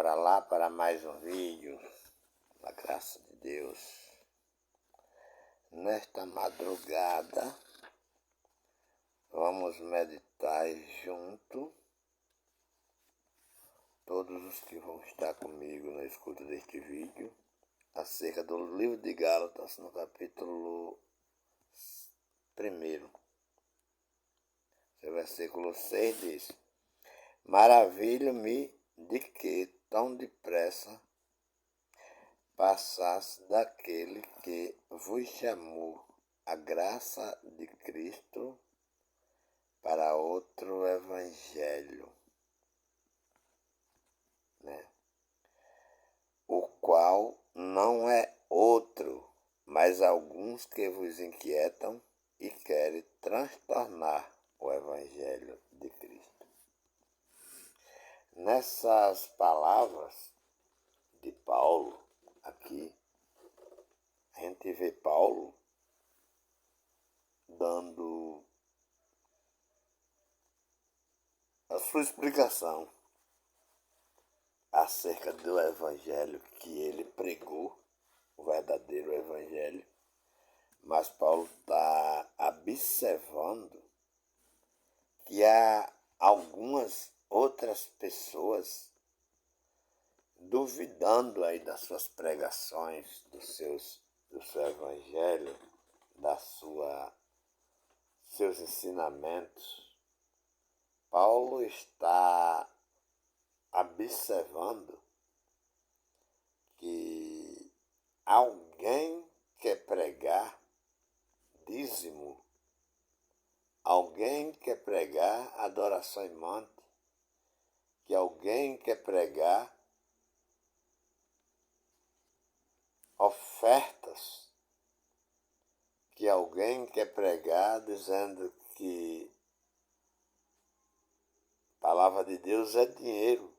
Bora lá para mais um vídeo, na graça de Deus. Nesta madrugada, vamos meditar junto, todos os que vão estar comigo na escuta deste vídeo, acerca do livro de Gálatas, no capítulo 1. Seu versículo 6 diz: Maravilho-me de que tão depressa passasse daquele que vos chamou a graça de Cristo para outro evangelho, o qual não é outro, mas alguns que vos inquietam e querem transtornar o evangelho de Cristo. Nessas palavras de Paulo, aqui, a gente vê Paulo dando a sua explicação acerca do evangelho que ele pregou, o verdadeiro evangelho, mas Paulo está observando que há algumas outras pessoas duvidando aí das suas pregações, do seu evangelho, seus ensinamentos. Paulo está observando que alguém quer pregar dízimo, alguém quer pregar adoração em monte, que alguém quer pregar ofertas, que alguém quer pregar dizendo que a palavra de Deus é dinheiro,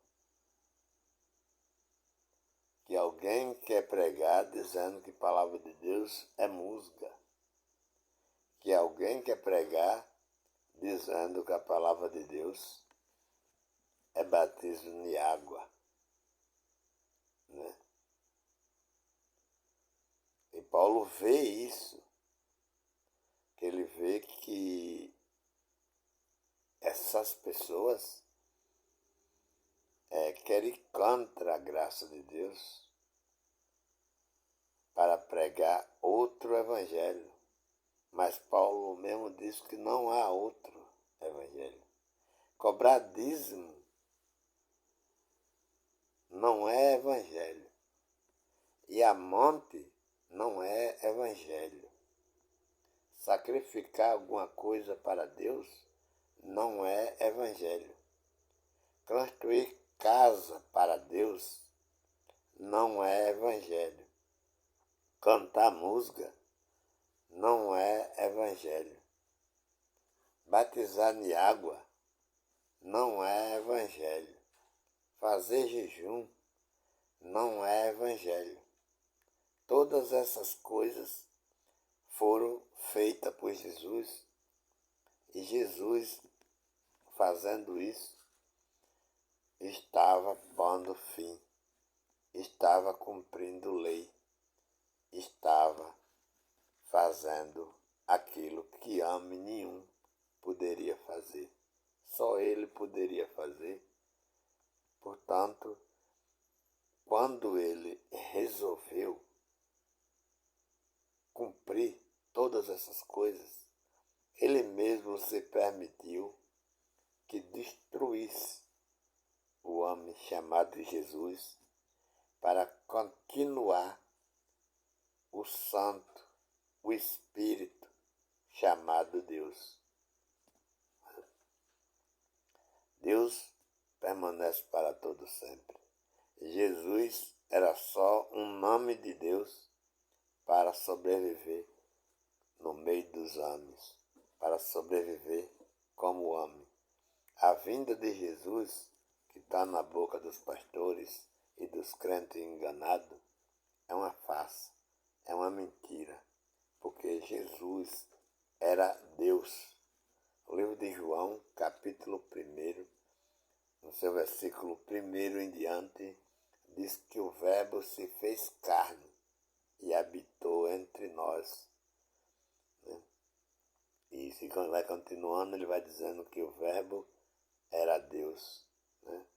que alguém quer pregar dizendo que a palavra de Deus é música, que alguém quer pregar dizendo que a palavra de Deus é batismo de água, né? E Paulo vê isso, que ele vê que essas pessoas querem ir contra a graça de Deus para pregar outro evangelho. Mas Paulo mesmo diz que não há outro evangelho. Cobrar dízimo não é evangelho. E a monte não é evangelho. Sacrificar alguma coisa para Deus não é evangelho. Construir casa para Deus não é evangelho. Cantar música não é evangelho. Batizar em água não é evangelho. Fazer jejum não é evangelho. Todas essas coisas foram feitas por Jesus, e Jesus, fazendo isso, estava pondo fim, estava cumprindo lei, estava fazendo aquilo que homem nenhum poderia fazer. Só ele poderia fazer. Portanto, quando ele resolveu cumprir todas essas coisas, ele mesmo se permitiu que destruísse o homem chamado Jesus para continuar o Santo, o Espírito chamado Deus. Deus permanece para todo sempre. Jesus era só um nome de Deus para sobreviver no meio dos homens, para sobreviver como homem. A vinda de Jesus, que está na boca dos pastores e dos crentes enganados, é uma farsa, é uma mentira, porque Jesus era Deus. O livro de João, capítulo 1, no seu versículo 1 em diante, Verbo se fez carne e habitou entre nós. Né? E se vai continuando, ele vai dizendo que o Verbo era Deus. Né?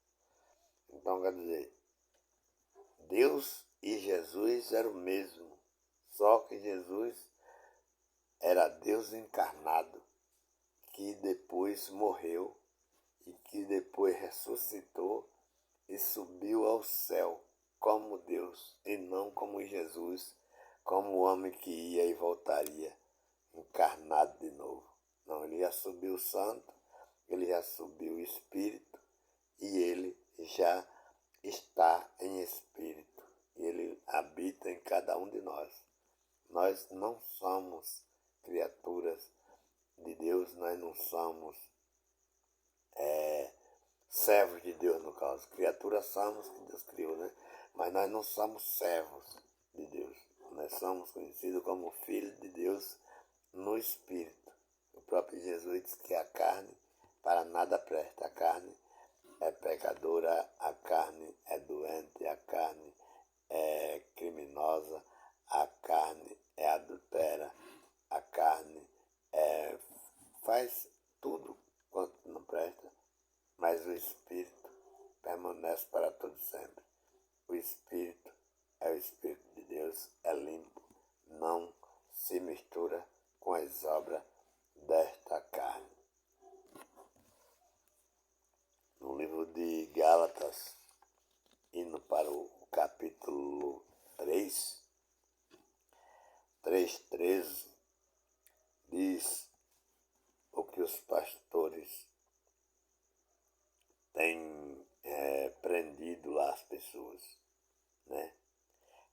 Então, quer dizer, Deus e Jesus eram o mesmo, só que Jesus era Deus encarnado, que depois morreu e que depois ressuscitou e subiu ao céu como Deus e não como Jesus, como o homem que ia e voltaria encarnado de novo. Não, ele já subiu santo, ele já subiu espírito e ele já está em espírito. E ele habita em cada um de nós. Nós não somos criaturas de Deus, nós não somos servos de Deus, no caso. Criaturas somos que Deus criou, né? Mas nós não somos servos de Deus. Nós somos conhecidos como filhos de Deus no Espírito. O próprio Jesus diz que a carne para nada presta. A carne é pecadora, a carne é doente, a carne é criminosa, a carne é adultera, a carne faz tudo quanto não presta, mas o Espírito permanece para todo sempre. O Espírito é o Espírito de Deus, é limpo, não se mistura com as obras desta carne. No livro de Gálatas, indo para o capítulo 3:13, diz o que os pastores têm prendido lá as pessoas, né?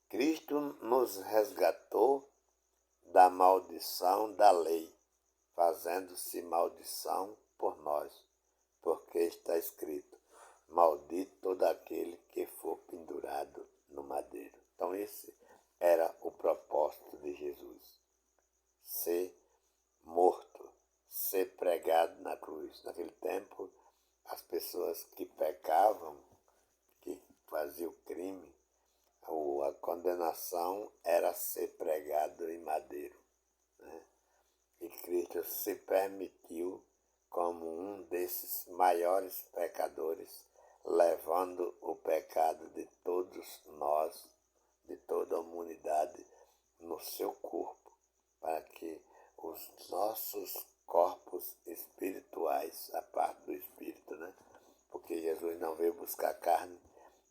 Cristo nos resgatou da maldição da lei, fazendo-se maldição por nós, porque está escrito: maldito todo aquele que for pendurado no madeiro. Então esse era o propósito de Jesus: ser morto, ser pregado na cruz. Naquele tempo, as pessoas que pecavam, que faziam crime, a condenação era ser pregado em madeiro. Né? E Cristo se permitiu como um desses maiores pecadores, levando o pecado de todos nós, de toda a humanidade, no seu corpo, para que os nossos corpos espirituais, a parte do espírito, né? Porque Jesus não veio buscar carne,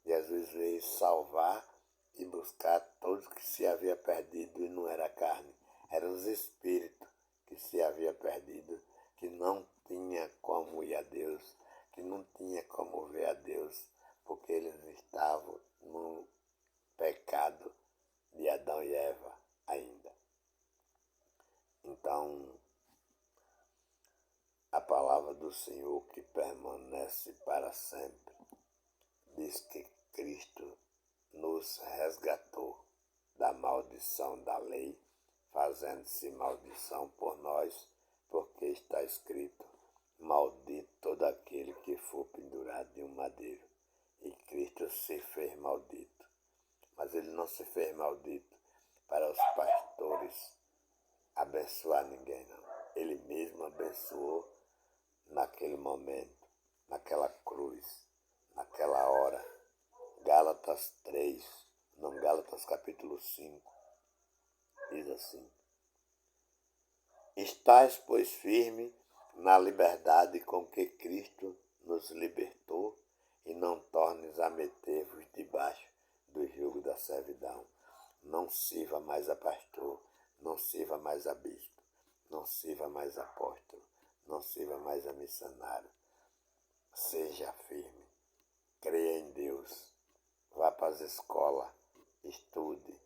Jesus veio salvar e buscar todos que se havia perdido, e não era carne, eram os espíritos que se havia perdido, que não tinha como ir a Deus, que não tinha como ver a Deus, porque eles estavam no pecado de Adão e Eva ainda. Então, a palavra do Senhor, que permanece para sempre, diz que Cristo nos resgatou da maldição da lei, fazendo-se maldição por nós, porque está escrito: maldito todo aquele que for pendurado em um madeiro. E Cristo se fez maldito. Mas ele não se fez maldito para os pastores abençoar ninguém, não. Ele mesmo abençoou naquele momento, naquela cruz, naquela hora. Gálatas 3, não, Gálatas capítulo 5, diz assim: estais, pois, firme na liberdade com que Cristo nos libertou, e não tornes a meter-vos debaixo do jugo da servidão. Não sirva mais a pastor, não sirva mais a bispo, não sirva mais a apóstolo, não sirva mais a missionário. Seja firme, creia em Deus, vá para as escolas, estude,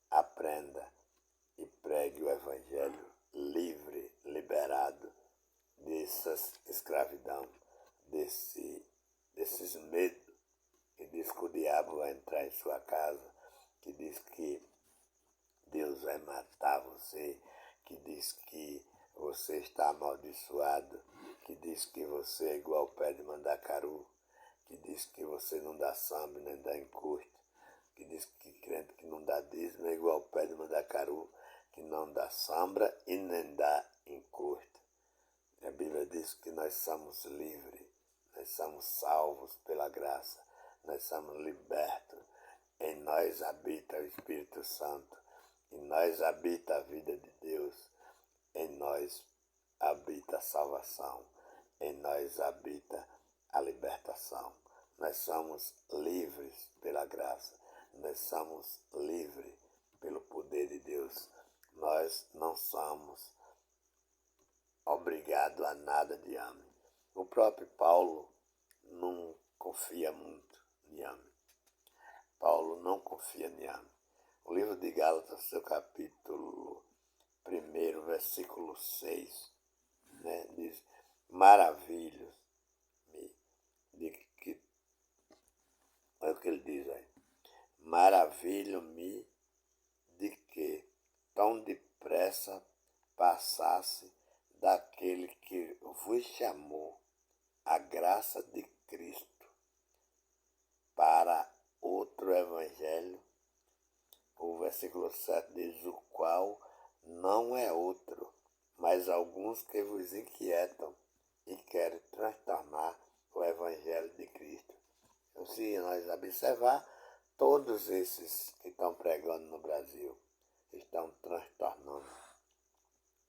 aprenda e pregue o Evangelho livre, liberado dessa escravidão, desses medos, que diz que o diabo vai entrar em sua casa, que diz que Deus vai matar você, que diz que você está amaldiçoado, que diz que você é igual ao pé de mandacaru, que diz que você não dá samba nem dá encosto. que diz que crente que não dá dízimo é igual ao pé de mandacaru, que não dá sombra e nem dá encosto. A Bíblia diz que nós somos livres, nós somos salvos pela graça, nós somos libertos. Em nós habita o Espírito Santo, em nós habita a vida de Deus, em nós habita a salvação, em nós habita a libertação. Nós somos livres pela graça, nós somos livres pelo poder de Deus. Nós não somos obrigados a nada de homem. O próprio Paulo não confia muito em homem. Paulo não confia em homem. O livro de Gálatas, seu capítulo 1, versículo 6, né, diz: maravilho-me de que... Olha o que ele diz aí. Maravilho-me de que tão depressa passasse daquele que vos chamou a graça de Cristo para outro evangelho. O versículo 7 diz: o qual não é outro, mas alguns que vos inquietam e querem transtornar o evangelho de Cristo. Então, se nós observar, todos esses que estão pregando no Brasil estão transtornando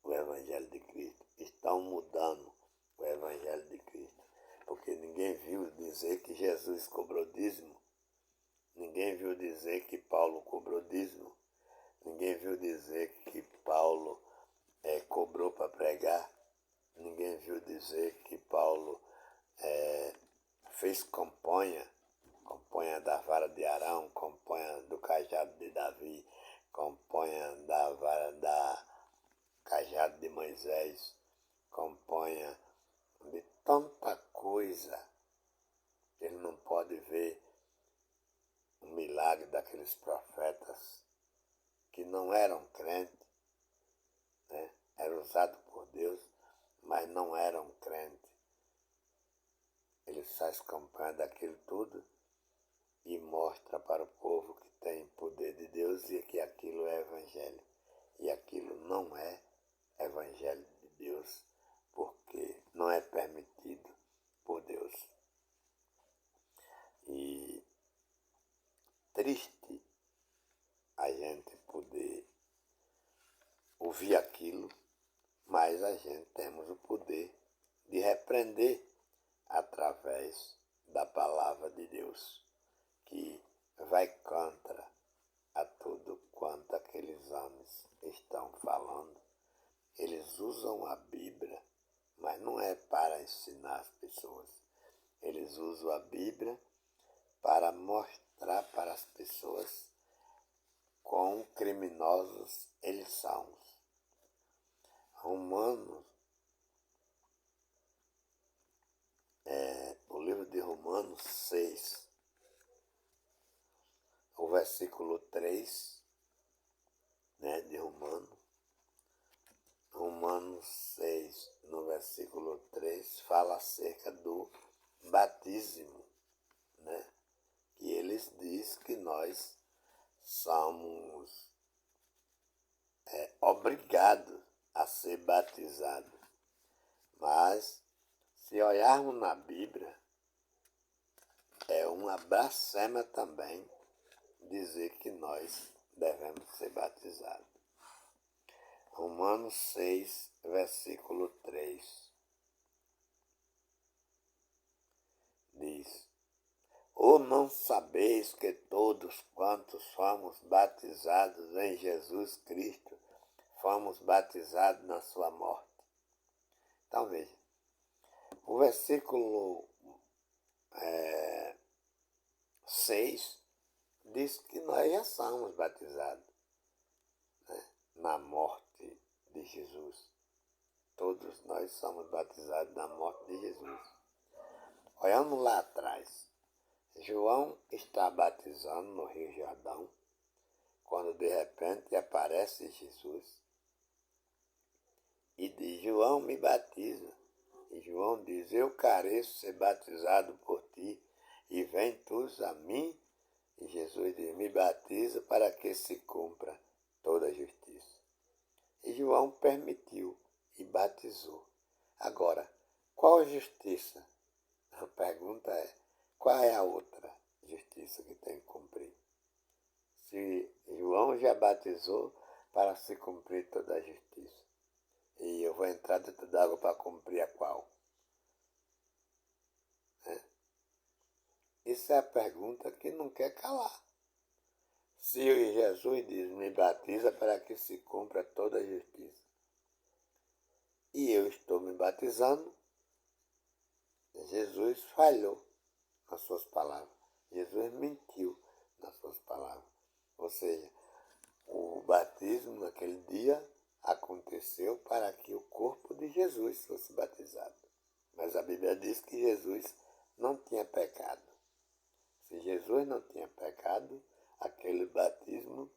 o evangelho de Cristo, estão mudando o evangelho de Cristo, porque ninguém viu dizer que Jesus cobrou dízimo, ninguém viu dizer que Paulo cobrou dízimo, ninguém viu dizer que Paulo cobrou para pregar, ninguém viu dizer que Paulo fez campanha da vara de Arão, campanha do cajado de Davi, campanha da vara da cajado de Moisés, campanha de tanta coisa. Ele não pode ver o milagre daqueles profetas que não eram crentes, né? Eram usados por Deus, mas não eram crentes. Ele faz campanha daquilo tudo e mostra para o povo que tem poder de Deus e que aquilo é evangelho. E aquilo não é evangelho de Deus, porque não é permitido por Deus. E triste a gente poder ouvir aquilo, mas a gente temos o poder de repreender através da palavra de Deus, que vai contra a tudo quanto aqueles homens estão falando. Eles usam a Bíblia, mas não é para ensinar as pessoas. Eles usam a Bíblia para mostrar para as pessoas quão criminosos eles são. Romanos, o livro de Romanos 6, o versículo 3, né, de Romanos 6, no versículo 3, fala acerca do batismo, né? Que eles dizem que nós somos obrigados a ser batizados. Mas, se olharmos na Bíblia, é uma blasfêmia também dizer que nós devemos ser batizados. Romanos 6, versículo 3, diz: ou não sabeis que todos quantos fomos batizados em Jesus Cristo, fomos batizados na sua morte? Então veja, o versículo 6 diz que nós já somos batizados, né, na morte de Jesus. Todos nós somos batizados na morte de Jesus. Olhando lá atrás, João está batizando no Rio Jordão, quando de repente aparece Jesus e diz: João, me batiza. E João diz: eu careço ser batizado por ti, e vem tu a mim. E Jesus diz, me batiza para que se cumpra toda a justiça. E João permitiu e batizou. Agora, qual justiça? A pergunta é, qual é a outra justiça que tem que cumprir? Se João já batizou para se cumprir toda a justiça, e eu vou entrar dentro d'água para cumprir a qual? Isso é a pergunta que não quer calar. Se Jesus diz, me batiza para que se cumpra toda a justiça, e eu estou me batizando, Jesus falhou nas suas palavras. Jesus mentiu nas suas palavras. Ou seja, o batismo naquele dia aconteceu para que o corpo de Jesus fosse batizado. Mas a Bíblia diz que Jesus não tinha pecado. Se Jesus não tinha pecado, aquele batismo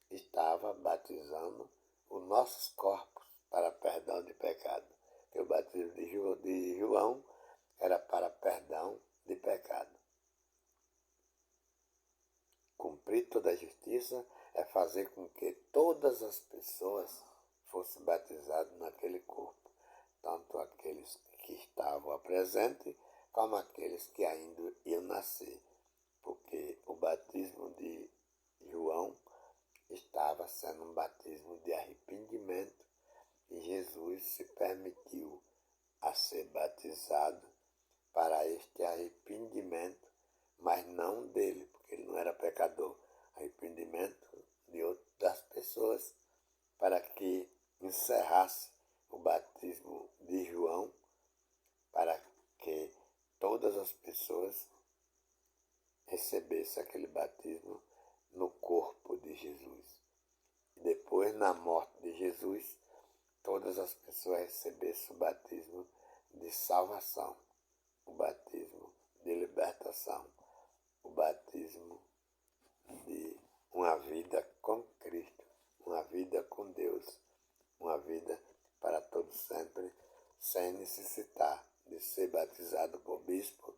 estava batizando os nossos corpos para perdão de pecado. Porque o batismo de João era para perdão de pecado. Cumprir toda a justiça é fazer com que todas as pessoas fossem batizadas naquele corpo, tanto aqueles que estavam presentes como aqueles que ainda iam nascer, porque o batismo de João estava sendo um batismo de arrependimento e Jesus se permitiu a ser batizado para este arrependimento, mas não dele, porque ele não era pecador, arrependimento das pessoas, para que encerrasse o batismo de João, para que todas as pessoas recebessem aquele batismo no corpo de Jesus. E depois, na morte de Jesus, todas as pessoas recebessem o batismo de salvação, o batismo de libertação, o batismo de uma vida com Cristo, uma vida com Deus, uma vida para todo sempre, sem necessitar de ser batizado por bispo,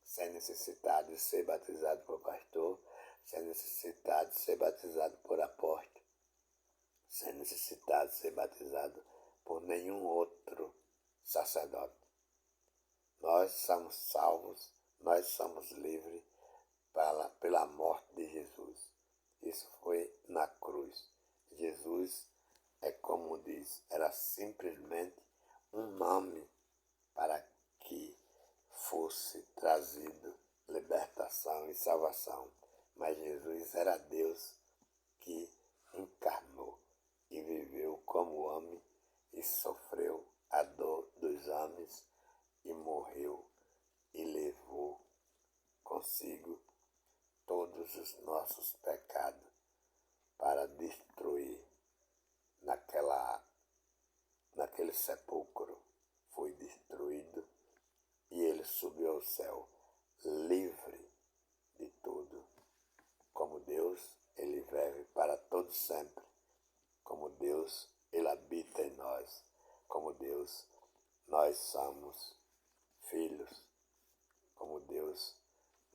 sem necessitar de ser batizado por pastor, sem necessitar de ser batizado por apóstolo, sem necessitar de ser batizado por nenhum outro sacerdote. Nós somos salvos, nós somos livres pela morte de Jesus. Isso foi na cruz. Jesus, como diz, era simplesmente um nome para que fosse trazido libertação e salvação. Mas Jesus era Deus que encarnou e viveu como homem e sofreu a dor dos homens e morreu e levou consigo todos os nossos pecados para destruir naquele sepulcro. Foi destruído e ele subiu ao céu, livre de tudo. Como Deus, ele vive para todo sempre. Como Deus, ele habita em nós. Como Deus, nós somos filhos. Como Deus,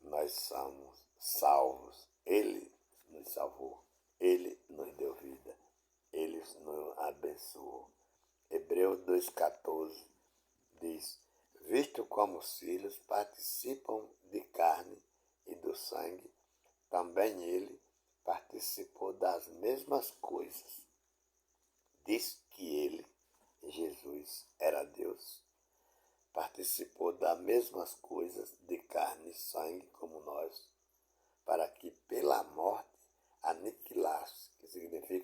nós somos salvos. Ele nos salvou. Ele nos deu vida. Ele nos abençoou. Hebreus 2,14 diz, visto como os filhos participam de carne e do sangue, também ele participou das mesmas coisas. Diz que ele, Jesus, era Deus. Participou das mesmas coisas de carne e sangue como nós, para que pela morte aniquilasse, que significa